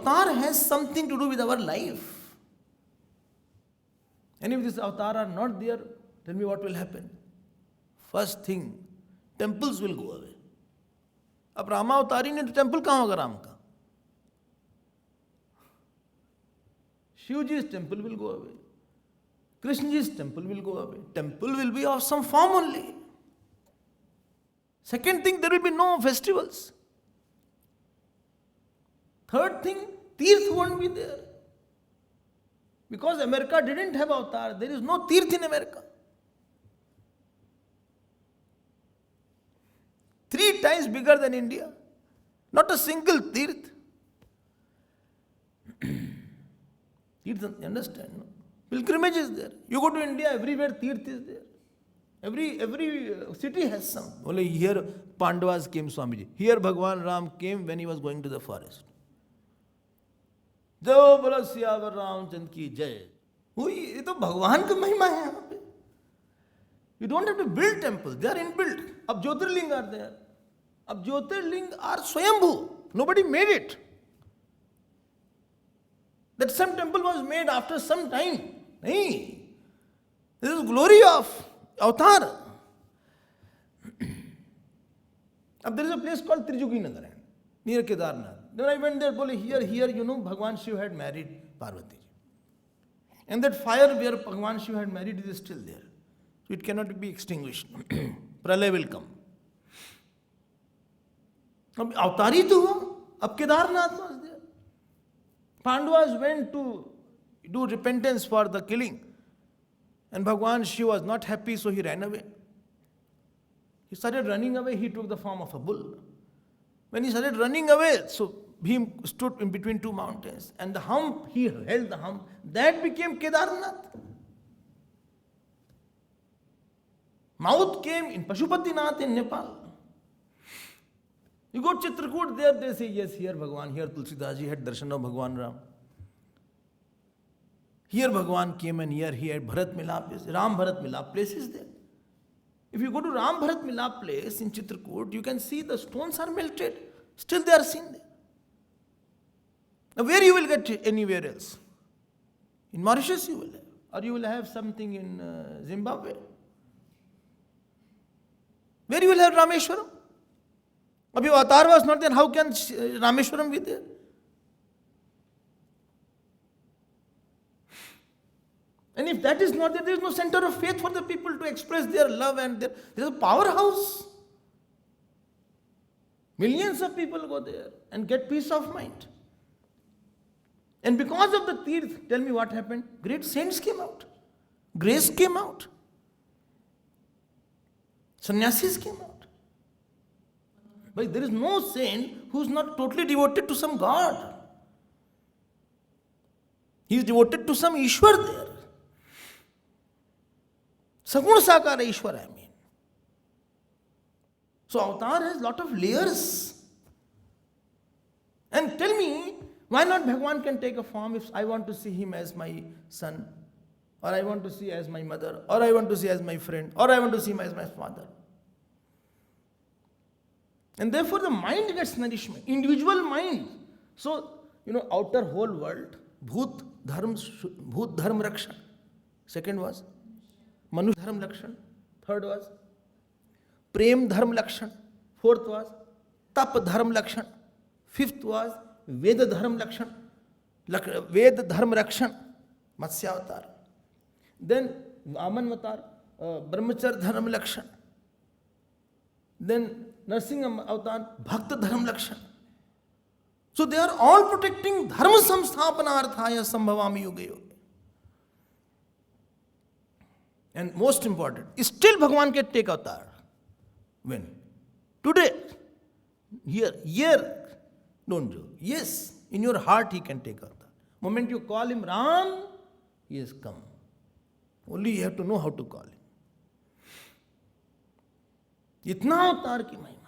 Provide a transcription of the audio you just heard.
avatar has something to do with our life. And if this avatar are not there, tell me what will happen. First thing, temples will go away. अब रामा अवतारी नहीं तो temple कहाँ होगा राम का? Shiv जी's temple will go away. Krishna जी's temple will go away. Temple will be of some form only. Second thing, there will be no festivals. Third thing, Tirth won't be there. Because America didn't have avatar, there is no Tirth in America. 3 times bigger than India. Not a single Tirth. Tirth, you understand? No? Pilgrimage is there. You go to India, everywhere Tirth is there. Every city has some. Only here Pandavas came, Swamiji. Here Bhagwan Ram came when he was going to the forest. जय बोलो सियावर रामचंद्र की जय. ये तो भगवान का महिमा है यहाँ पे. You don't have to build temples, they are inbuilt. अब ज्योतिर्लिंग are there. अब ज्योतिर्लिंग are स्वयंभू. Nobody made it. That some temple was made after some time. नहीं. This is glory of avatar. अब there is a place called Trijugi Nagar near Kedarnath. Then I went there, here, Bhagwan Shiva had married Parvati. And that fire where Bhagwan Shiva had married is still there. So it cannot be extinguished. Pralay will come. अब अवतारी तो हुआ. अब Kedarnath was there. Pandavas went to do repentance for the killing. And Bhagwan Shiva was not happy, so he ran away. He started running away, he took the form of a bull. When he started running away, so he stood in between 2 mountains. And the hump, he held the hump. That became Kedarnath. Mouth came in Pashupatinath in Nepal. You go to Chitrakoot, there they say, yes, here Bhagwan, here Tulsidas ji had darshan of Bhagwan Ram. Here Bhagwan came and here he had Bharat Milap place. Ram Bharat Milap place is there. If you go to Ram Bharat Milap place in Chitrakoot, you can see the stones are melted. Still they are seen there. Now where you will get anywhere else? In Mauritius you will have. Or you will have something in Zimbabwe. Where you will have Rameshwaram? If your avatar was not there, how can Rameshwaram be there? And if that is not there, there is no center of faith for the people to express their love and there is a powerhouse. Millions of people go there and get peace of mind. And because of the Tirth, tell me what happened? Great saints came out. Grace came out. Sannyasis came out. But there is no saint who is not totally devoted to some God. He is devoted to some Ishwar there. Saguna Sakara Ishwar, I mean. So avatar has lot of layers. And tell me, why not Bhagwan can take a form if I want to see him as my son, or I want to see as my mother, or I want to see as my friend, or I want to see him as my father. And therefore the mind gets nourishment, individual mind. So, outer whole world, Bhut Dharm Rakshan. Second was Manu Dharm Lakshan. Third was Prem Dharm Lakshan. Fourth was Tap Dharm Lakshan. Fifth was Veda Dharm Lakshan. Veda Dharm Rakshan. Matsya Avatar. Then Vaman Avatar, Brahmachar Dharm Lakshan. Then Narsingha Avatar, Bhakta Dharm Lakshan. So they are all protecting Dharma Samsthapanarthaya Sambhavami Yuga Yuga. And most important, still Bhagwan can take avatar. When? Today. Here. Don't joke. Yes, in your heart he can take avatar. Moment you call him Ram, he has come. Only you have to know how to call him. इतना अवतार की महिमा.